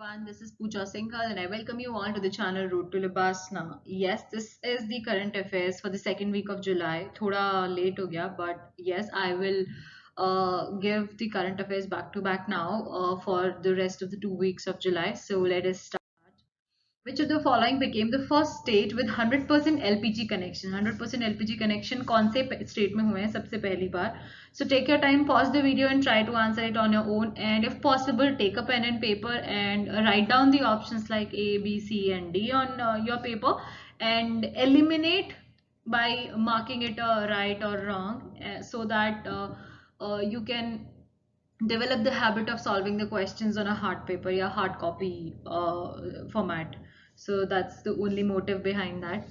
everyone, this is Pooja Singhal and I welcome you all to the channel Road to Libasna. Yes, this is the current affairs for the second week of July. Thoda late ho gaya, but yes, I will give the current affairs back to back now for the rest of the 2 weeks of July. So let us start. Which of the following became the first state with 100% LPG connection? 100% LPG connection कौन से state में हुए हैं सबसे पहली बार? So take your time, pause the video and try to answer it on your own. And if possible, take a pen and paper and write down the options like A, B, C, and D on your paper and eliminate by marking it right or wrong so that you can develop the habit of solving the questions on a hard paper or hard copy format. So that's the only motive behind that.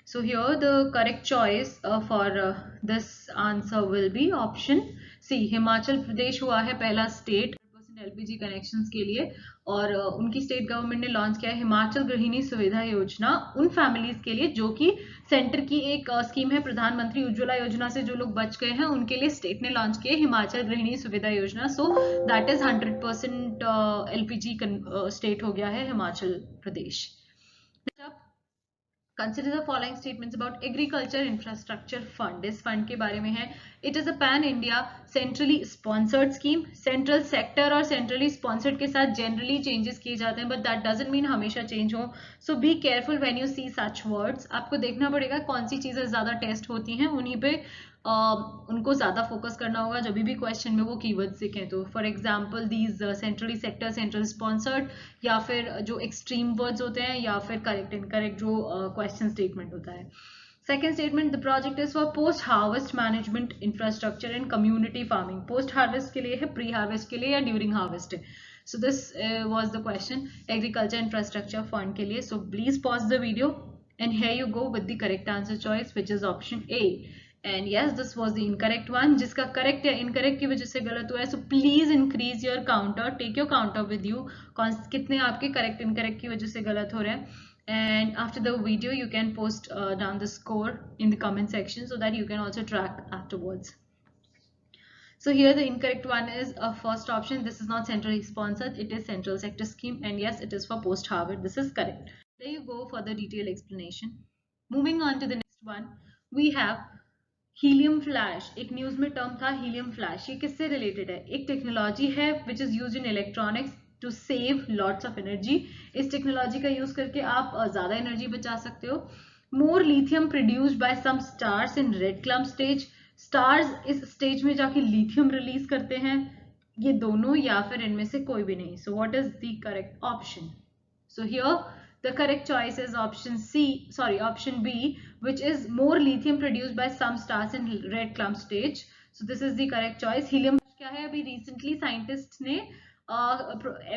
So here the correct choice for this answer will be option C. Himachal Pradesh हुआ है पहला state LPG connections के लिए और उनकी state government ने launch किया है हिमाचल गृहिणी सुविधा योजना उन फैमिलीज के लिए जो कि सेंटर की एक स्कीम है प्रधानमंत्री उज्ज्वला योजना से जो लोग बच गए हैं उनके लिए स्टेट ने लॉन्च किया हिमाचल गृहिणी सुविधा योजना. So that is 100% LPG state हो गया है Himachal Pradesh. Consider the following statements about Agriculture Infrastructure Fund. इस फंड के बारे में है. It is a pan India centrally sponsored scheme. Central sector और centrally sponsored के साथ generally changes किए जाते हैं, but that doesn't mean हमेशा change हो. So be careful when you see such words. आपको देखना पड़ेगा कौन सी चीजें ज्यादा टेस्ट होती हैं उन्हीं पे उनको ज्यादा फोकस करना होगा जब भी क्वेश्चन में वो कीवर्ड्स दिखें. तो for example these centrally sector central sponsored या फिर जो एक्सट्रीम वर्ड्स होते हैं या फिर करेक्ट इनकरेक्ट जो क्वेश्चन स्टेटमेंट होता है. Second statement the project is for post harvest management infrastructure and community farming. Post harvest के लिए है, प्री हार्वेस्ट के लिए या ड्यूरिंग हार्वेस्ट है. So this was the question agriculture infrastructure fund के लिए. So please pause the video and here you go with the correct answer choice which is option A. And yes, this was the incorrect one. जिसका correct या incorrect की वजह से गलत हुआ है. So please increase your counter. Take your counter with you. कितने आपके correct incorrect की वजह से गलत हो रहे हैं. And after the video, you can post down the score in the comment section so that you can also track afterwards. So here the incorrect one is a first option. This is not centrally sponsored. It is central sector scheme and yes, it is for post-Harvard. This is correct. There you go for the detailed explanation. Moving on to the next one, we have helium flash. एक news में term था helium flash. ये किससे related है? एक technology है which is used in electronics to save lots of energy. इस technology का यूज करके आप ज्यादा एनर्जी बचा सकते हो. More lithium produced by some stars in red clump stage. Stars इस स्टेज में जाके लिथियम रिलीज करते हैं. ये दोनों या फिर इनमें से कोई भी नहीं. So what is the correct option? So here the correct choice is option B, which is more lithium produced by some stars in red clump stage. So this is the correct choice. Helium क्या है? अभी recently scientists ने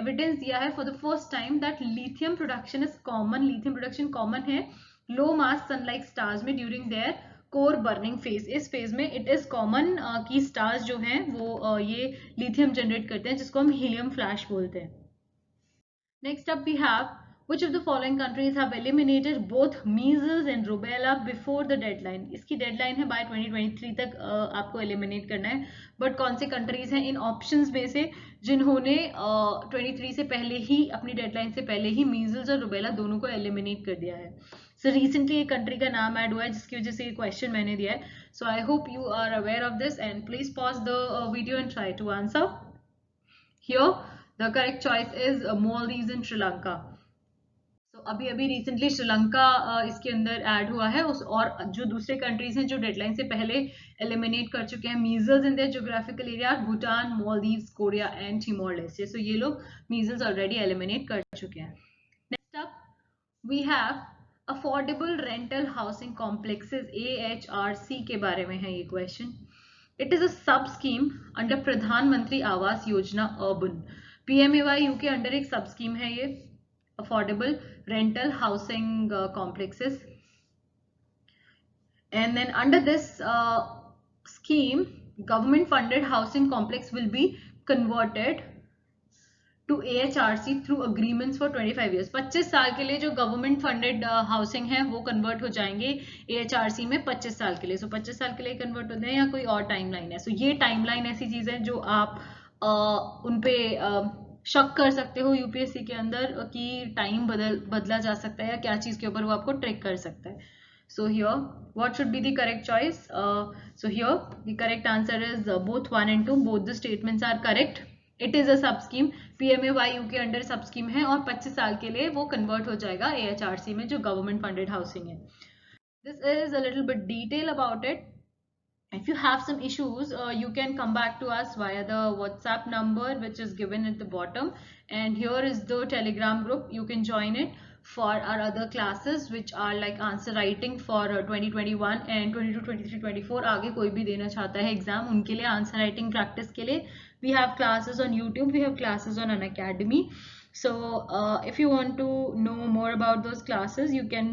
evidence दिया है for the first time that lithium production is common. Lithium production common है low mass sunlight stars में during their core burning phase. इस phase में it is common कि stars जो हैं वो ये lithium generate करते हैं जिसको हम helium flash बोलते हैं. Next up we have which of the following countries have eliminated both measles and rubella before the deadline. इसकी deadline है by 2023 तक आपको eliminate करना है. But कौन से countries हैं इन options में से जिन्होंने 23 से पहले ही अपनी deadline से पहले ही measles और rubella दोनों को eliminate कर दिया है. So recently एक country का नाम add हुआ है जिसकी वजह से ये question मैंने दिया है. So I hope you are aware of this and please pause the video and try to answer. Here the correct choice is Maldives and Sri Lanka. तो अभी अभी रिसेंटली श्रीलंका इसके अंदर ऐड हुआ है और जो दूसरे कंट्रीज हैं जो डेडलाइन से पहले एलिमिनेट कर चुके हैं measles in their geographical area Bhutan Maldives Korea and Timor Leste. So ये लोग मीजल्स ऑलरेडी एलिमिनेट कर चुके हैं. Next up we have affordable rental housing complexes AHRC के बारे में है ये क्वेश्चन. इट इज अ सब स्कीम अंडर प्रधानमंत्री आवास योजना अर्बन. PMAY के अंडर एक सब स्कीम है ये affordable rental housing complexes, and then under this scheme government funded housing complex will be converted to AHRC through agreements for 25 years. 25 साल के लिए जो गवर्नमेंट फंडेड हाउसिंग है वो कन्वर्ट हो जाएंगे AHRC में 25 साल के लिए. सो 25 साल के लिए कन्वर्ट होते हैं या कोई और टाइमलाइन है. सो ये टाइमलाइन ऐसी चीज है जो आप उन पे शक कर सकते हो यूपीएससी के अंदर कि टाइम बदला जा सकता है या क्या चीज के ऊपर वो आपको ट्रिक कर सकता है. So here, what should be the correct choice? So here, the correct answer is both 1 and 2. Both the statements are correct. It is a sub scheme. PMAYU के अंडर सब स्कीम है और 25 साल के लिए वो कन्वर्ट हो जाएगा AHRC में जो गवर्नमेंट फंडेड हाउसिंग है. This is a little bit detail about it. If you have some issues, you can come back to us via the WhatsApp number which is given at the bottom, and here is the Telegram group. You can join it for our other classes which are like answer writing for 2021 and 22, 23, 24. आगे कोई भी देना चाहता है exam उनके लिए answer writing practice के लिए we have classes on YouTube, we have classes on Unacademy. So if you want to know more about those classes, you can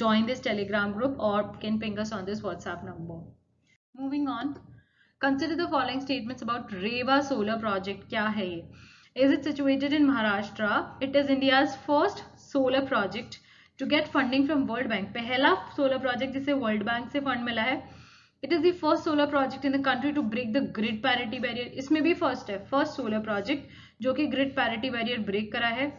join this Telegram group or can ping us on this WhatsApp number. Moving on, consider the following statements about Rewa solar project. क्या है ये? Is it situated in Maharashtra? It is India's first solar project to get funding from World Bank. पहला solar project जिसे World Bank से fund मिला है. It is the first solar project in the country to break the grid parity barrier. इसमें भी first है, first solar project जो कि grid parity barrier break करा है.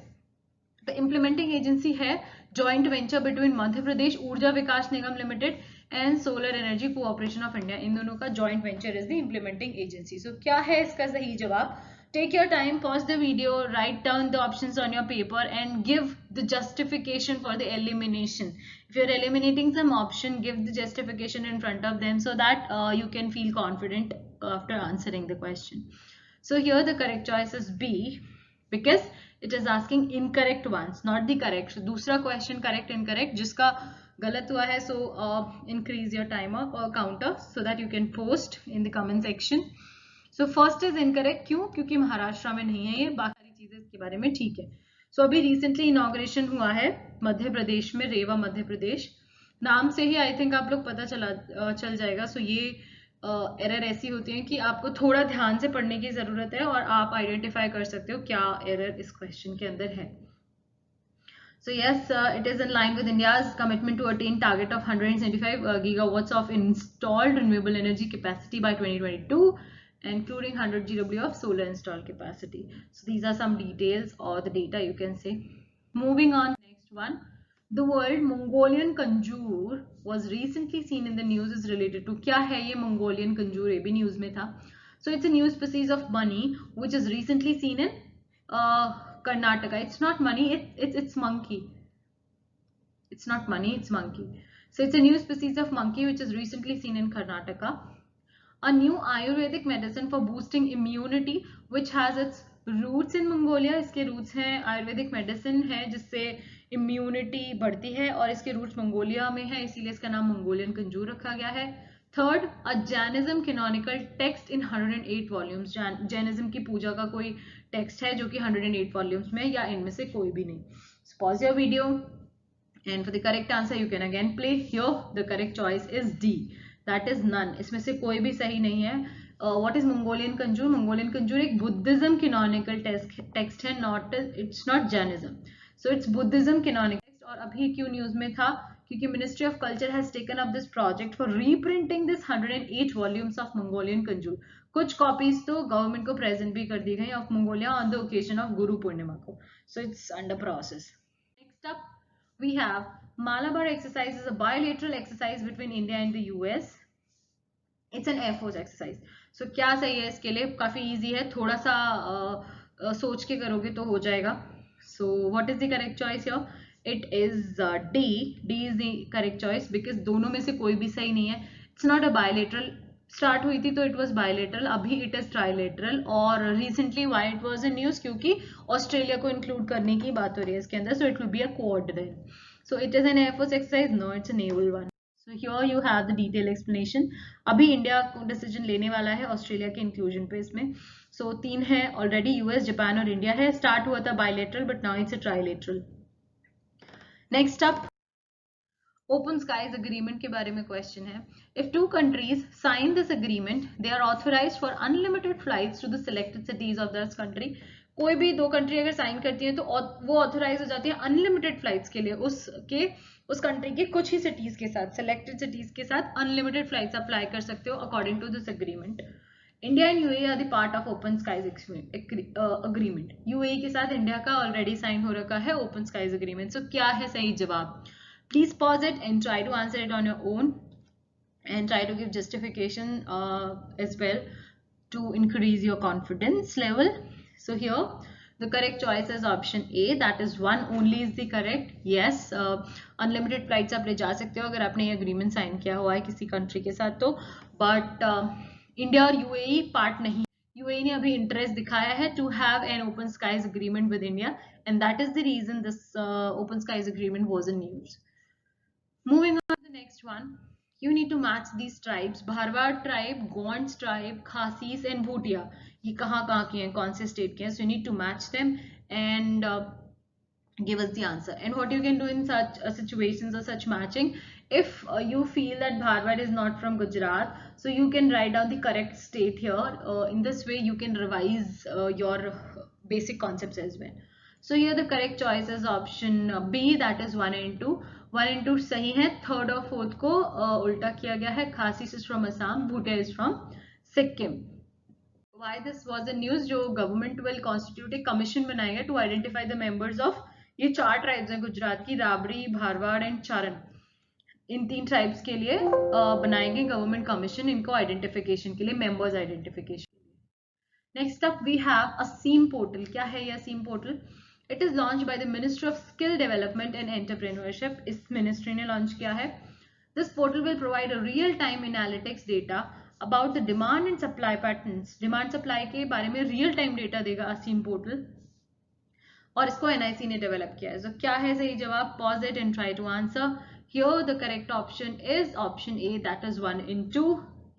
The implementing agency है joint venture between Madhya Pradesh Urja Vikas Nigam limited and solar energy cooperation of India. इन दोनों का joint venture is the implementing agency. So क्या है इसका सही जवाब? Take your time, pause the video, write down the options on your paper and give the justification for the elimination. If you are eliminating some option, give the justification in front of them so that you can feel confident after answering the question. So here the correct choice is B, because it is asking incorrect ones, not the correct. दूसरा question correct incorrect जिसका गलत हुआ है, so increase your timer or counter so that you can post in the comment section. So first is incorrect. क्यों? क्योंकि महाराष्ट्र में नहीं है ये, बाकी चीजें इसके बारे में ठीक है. So अभी recently inauguration हुआ है मध्य प्रदेश में, रेवा मध्य प्रदेश. नाम से ही आई थिंक आप लोग पता चल जाएगा. So ये एरर ऐसी होती है कि आपको थोड़ा ध्यान से पढ़ने की जरूरत है और आप आइडेंटिफाई कर सकते हो क्या एरर इस क्वेश्चन के अंदर है. So yes, it is in line with India's commitment to attain target of 175 gigawatts of installed renewable energy capacity by 2022, including 100 GW of solar installed capacity. So these are some details or the data you can say. Moving on, next one. The word Mongolian Kanjur was recently seen in the news is related to. क्या है ये Mongolian Kanjur? ये भी news में था. So it's a new species of bunny which is recently seen in Karnataka. It's not money, it's monkey. It's not money, it's monkey. So it's a new species of monkey which is recently seen in Karnataka. A new Ayurvedic medicine for boosting immunity which has its roots in Mongolia. इसके roots हैं, Ayurvedic medicine है जिससे immunity बढ़ती है और इसके roots Mongolia में है, इसीलिए इसका नाम Mongolian कंजूर रखा गया है. Third, a Jainism canonical text in 108 volumes. Jainism की पूजा का कोई टेक्स्ट है जो कि 108 वॉल्यूम्स में, या इनमें से कोई भी नहीं. Pause your video and for the correct answer you can again play. Here the correct choice is D, that is none. इसमें से कोई भी सही नहीं है. What is Mongolian Kanjur? Mongolian Kanjur एक बुद्धिज्म कैनोनिकल टेक्स्ट है, not, it's not Jainism. So it's Buddhism canonical text. और अभी क्यों न्यूज में था? क्योंकि ministry of culture has taken up this project for reprinting this 108 volumes of Mongolian Kanjur. कुछ copies तो गवर्नमेंट को प्रेजेंट भी कर दी गई of Mongolia on the occasion of Guru Purnima को. So it's under process. Next up we have Malabar exercise is a bilateral exercise between India and the US. It's an Air Force exercise. So क्या सही है इसके लिए? काफी easy है, थोड़ा सा सोच के करोगे तो हो जाएगा. So what is the correct choice here? It is D. D is the correct choice because दोनों में से कोई भी सही नहीं है. It's not a bilateral. Start हुई थी तो इट वाज बायलेटरल, अभी इट इज ट्राइलेटरल. और recently why it was in news? क्योंकि ऑस्ट्रेलिया को इंक्लूड करने की बात हो रही है इसके अंदर. So it will be a quad then. So it is an Air Force exercise? No, it's a naval one. So here you have the detailed explanation. अभी इंडिया डिसीजन लेने वाला है ऑस्ट्रेलिया के इंक्लूजन पे इसमें. So 3 है already, US, Japan और India है. स्टार्ट हुआ था bilateral but now it's a trilateral. Next up, open skies agreement के बारे में क्वेश्चन है. If 2 countries sign this agreement, they are authorized for unlimited flights to the selected cities of this country. कोई भी 2 country अगर sign करती है तो वो ऑथोराइज हो जाती है अनलिमिटेड फ्लाइट्स के लिए उस कंट्री के कुछ ही सिटीज के साथ, सेलेक्टेड सिटीज के साथ अनलिमिटेड फ्लाइट्स अप्लाई कर सकते हो according to this agreement. India and UAE are the part of open skies agreement. UAE के साथ इंडिया का ऑलरेडी साइन हो रखा है ओपन स्काईज अग्रीमेंट। सो क्या है सही जवाब? Please pause it and try to answer it on your own and try to give justification as well to increase your confidence level. So here the correct choice is option A, that is one only is the correct. Yes, unlimited flights आप ले जा सकते हो अगर आपने ये agreement sign किया हुआ है किसी country के साथ तो, but India और UAE part नहीं। UAE ने अभी interest दिखाया है to have an open skies agreement with India, and that is the reason this open skies agreement was in news. Moving on to the next one, you need to match these tribes. Bharwad tribe, Gonds tribe, Khasis and Bhutia. ये कहाँ के हैं, कौन से state के हैं? So you need to match them and give us the answer. And what you can do in such situations or such matching, if you feel that Bharwad is not from Gujarat, so you can write down the correct state here. In this way, you can revise your basic concepts as well. So here the correct choice is option B, that is 1 and 2. 1 and 2 सही है, third और fourth को उल्टा किया गया है। Khasis is from Assam, Bhutia is from Sikkim. Why this was a news? जो government will constitute एक कमीशन बनाएगा to identify the members of, ये 4 ट्राइब्स हैं गुजरात की, राबड़ी, भारवाड़ एंड चारण। इन 3 ट्राइब्स के लिए बनाएंगे गवर्नमेंट कमीशन इनको आइडेंटिफिकेशन के लिए, members identification. Next up we have Aseem portal. क्या है ये Aseem portal? It is launched by the Ministry of Skill Development and Entrepreneurship. इस मिनिस्ट्री ने लॉन्च किया है। This portal will provide a real-time analytics data about the demand and supply patterns. Demand supply के बारे में real time data देगा असीम portal, और इसको NIC ने डेवलप किया है। So क्या है सही जवाब? Pause it and try to answer. Here the correct option is option A, that is 1 and 2.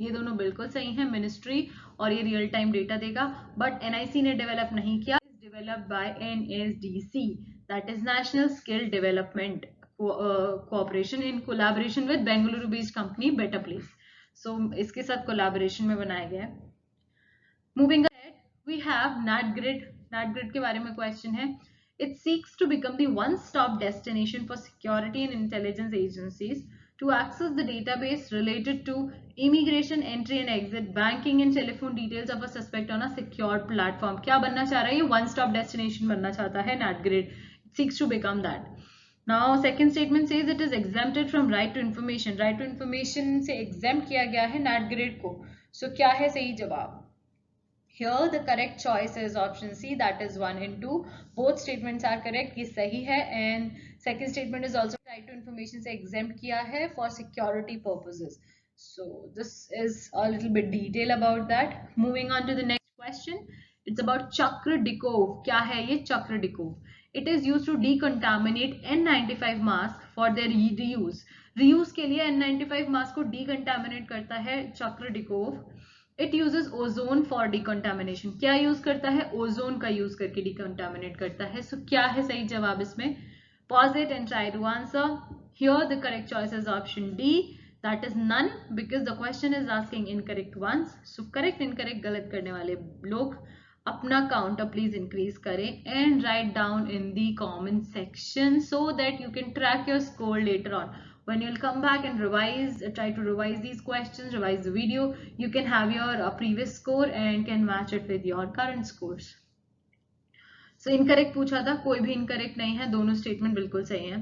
ये दोनों बिल्कुल सही है, मिनिस्ट्री और ये रियल टाइम डेटा देगा, बट NIC ने डेवलप नहीं किया। Developed by NSDC, that is National Skill Development Cooperation in collaboration with Bengaluru based company Better Place. So इसके साथ collaboration में बनाया गया है। Moving ahead, we have NatGrid. NatGrid के बारे में question है। It seeks to become the one-stop destination for security and intelligence agencies to access the database related to immigration, entry and exit, banking and telephone details of a suspect on a secure platform. क्या बनना चाह रहा है ये? one stop destination बनना चाहता है NatGrid. It seeks to become that. Now second statement says it is exempted from right to information. Right to information से exempt किया गया है NatGrid को. So क्या है सही जवाब? Here the correct choice is option C, that is 1 and 2. Both statements are correct. ये सही है, and second statement is also right to information से exempt किया है for security purposes. So this is a little bit detail about that. Moving on to the next question. It's about Chakradikov. क्या है ये Chakradikov? It is used to decontaminate N95 mask for their reuse. Reuse के लिए N95 mask को decontaminate करता है Chakradikov. It uses ozone for decontamination. क्या use करता है? ओजोन का यूज करके डिकंटामिनेट करता है। सो क्या है सही जवाब इसमें? Pause it and try to answer. Here the correct choice is option D, that is none, because the question is asking incorrect ones. So correct incorrect गलत करने वाले लोग अपना काउंटर प्लीज इंक्रीज करें and write down in the comment section so that you can track your score later on. When you'll come back and revise, try to revise these questions, revise the video, you can have your previous score and can match it with your current scores. So incorrect पूछा था, कोई भी incorrect नहीं है, दोनों statement बिल्कुल सही हैं.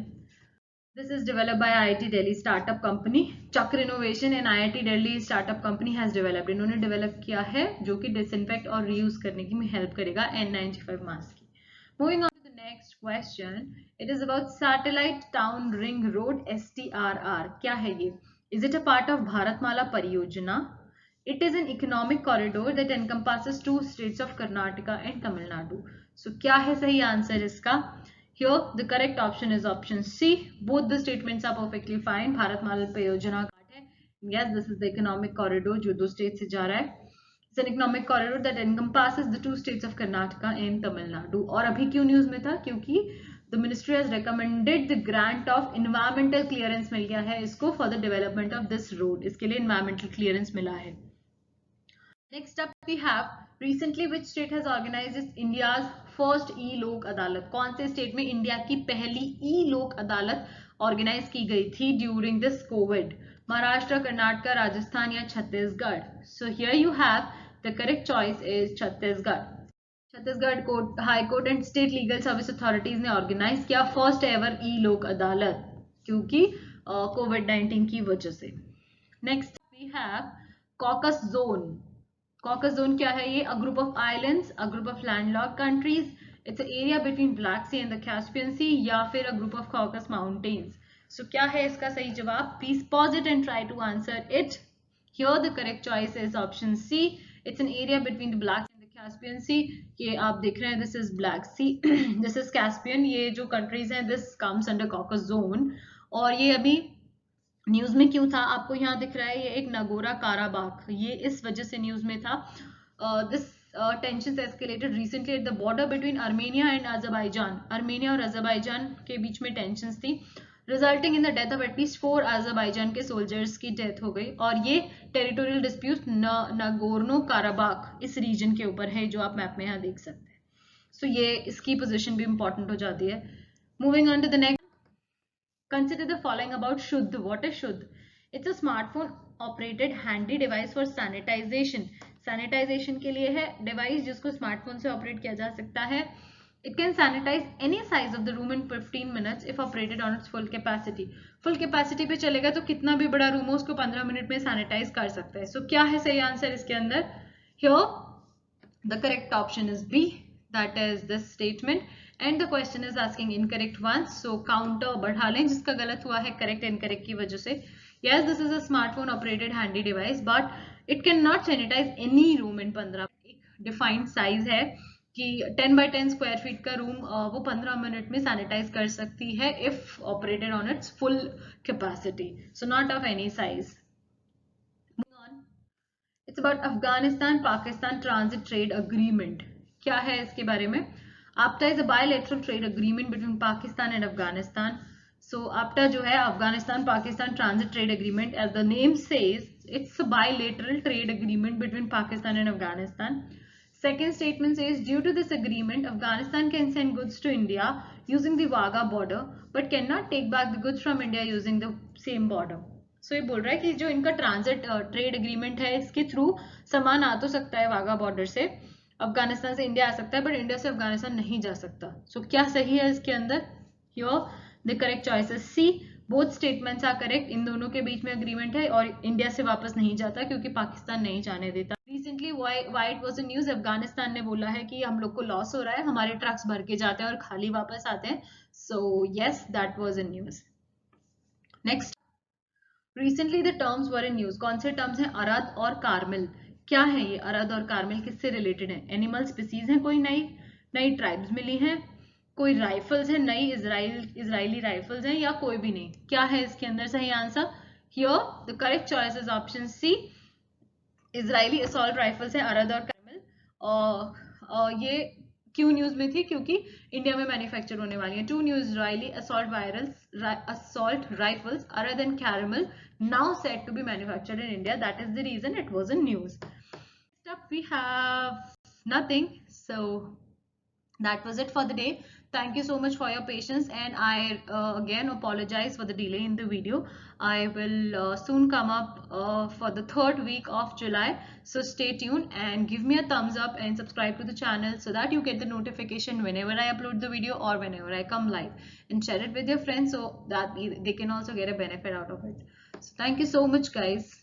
This is developed by IIT Delhi startup company. Chakra Innovation and IIT Delhi startup company has developed. इन्होंने develop किया है जो कि disinfect और reuse करने की में help करेगा N95 mask की. Moving on to the next question. It is about Satellite Town Ring Road STRR. क्या है ये? Is it a part of Bharatmala Pariyojana? It is an economic corridor that encompasses 2 states of Karnataka and Tamil Nadu. So क्या है सही answer इसका? Here the correct option is option C. Both the statements are perfectly fine. Bharatmala Pariyojana घाट है. Yes, this is the economic corridor जो 2 states से जा रहा है. It's an economic corridor that encompasses the 2 states of Karnataka and Tamil Nadu. और अभी क्यों news में था? क्योंकि the ministry has recommended the grant of environmental clearance मिल गया है इसको for the development of this road. इसके लिए environmental clearance मिला है. Next up we have recently which state has organized India's first e-lok अदालत? कौन से स्टेट में इंडिया की पहली e-lok अदालत ऑर्गेनाइज की गई थी during this covid? Maharashtra, Karnataka, Rajasthan या Chhattisgarh? So here you have The correct choice is Chhattisgarh. Chhattisgarh court, high court and state legal service authorities ने ऑर्गेनाइज किया first ever e Lok Adalat, क्योंकि कोविड-19 की वजह से। Next we have Caucasus zone. Caucasus zone क्या है? ये a group of islands, a group of landlocked countries, it's area between Black Sea and the Caspian सी, या फिर a group of Caucasus mountains. So क्या है इसका सही जवाब? Please pause it and try to answer it. Here the correct choice is option C, it's an area between the Black Caspian Sea. ये आप देख रहे हैं, this is Black Sea, this is Caspian. ये जो कंट्रीज हैं, this comes under Caucasus zone. और ये अभी न्यूज में क्यों था? आपको यहाँ दिख रहा है, ये एक नगोरा काराबाख, ये इस वजह से न्यूज में था। This tensions escalated recently at the border between Armenia and Azerbaijan. Armenia और अजरबैजान के बीच में टेंशंस थी, resulting in the death of at least 4 Azerbaijan के सोल्जर्स की डेथ हो गई। और ये टेरिटोरियल डिस्प्यूट नागोर्नो काराबाख इस रीजन के ऊपर है, जो आप मैप में यहाँ देख सकते हैं। सो ये इसकी पोजीशन भी इंपॉर्टेंट हो जाती है। Moving on to the next, consider the following about Shuddh. What is Shuddh? It's a smartphone operated handy device for sanitization. Sanitization के लिए है डिवाइस जिसको स्मार्टफोन से ऑपरेट किया जा सकता है। It can sanitize any size of the room in 15 minutes if operated on its full capacity. Full capacity पे चलेगा तो कितना भी बड़ा रूम हो उसको 15 मिनट में सैनिटाइज कर सकता है। So क्या है सही आंसर इसके अंदर? Here the correct option is B, that is this statement, and the question is asking incorrect ones. So counter बढ़ा लें जिसका गलत हुआ है correct incorrect की वजह से। Yes, this is a smartphone operated handy device, but it cannot sanitize any room in 15। एक defined size है कि 10 by 10 स्क्वायर फीट का रूम वो 15 मिनट में सैनिटाइज कर सकती है if operated on its full capacity, so not of any size. It's about Afghanistan Pakistan transit trade agreement. क्या है इसके बारे में? AFTA is a bilateral trade agreement between Pakistan and Afghanistan. So AFTA जो है Afghanistan Pakistan transit trade agreement, as the name says, it's a bilateral trade agreement between Pakistan and Afghanistan. Second statement says, due to this agreement, Afghanistan can send goods to India using the Wagah border, but cannot take back the goods from India using the same border. So ये बोल रहा है कि जो इनका transit trade agreement है, इसके through सामान आ तो सकता है वाघा बॉर्डर से, अफगानिस्तान से इंडिया आ सकता है, बट इंडिया से अफगानिस्तान नहीं जा सकता। So क्या सही है इसके अंदर? Here the correct choice is C. Both statements are correct. इन दोनों के बीच में अग्रीमेंट है और इंडिया से वापस नहीं जाता क्योंकि पाकिस्तान नहीं जाने देता। Recently why it was a news, Afghanistan ने बोला है कि हम लोग को लॉस हो रहा है, हमारे ट्रक्स भर के जाते हैं और खाली वापस आते हैं। So yes, that was a news. Next, recently the terms were in news. कौन से टर्म्स हैं? अरद और कार्मिल। क्या है ये अरद और कार्मिल? किससे रिलेटेड है? एनिमल स्पीसीज है कोई, नई ट्राइब्स मिली हैं, कोई राइफल्स है, नई इजरायली राइफल्स हैं, या कोई भी नहीं? क्या है इसके अंदर सही answer? Here the correct choice is option C, Israeli assault rifles है अरद और कार्मिल। और ये क्यों न्यूज में थी? क्योंकि इंडिया में मैन्युफैक्चर होने वाली है। 2 new Israeli assault rifles Arad and Carmel now said to be manufactured in India. That is the reason it was in news. Next up we have nothing. So that was it for the day. Thank you so much for your patience, and I again apologize for the delay in the video. I will soon come up for the 3rd week of July, so stay tuned and give me a thumbs up and subscribe to the channel so that you get the notification whenever I upload the video or whenever I come live, and share it with your friends so that they can also get a benefit out of it. So thank you so much guys.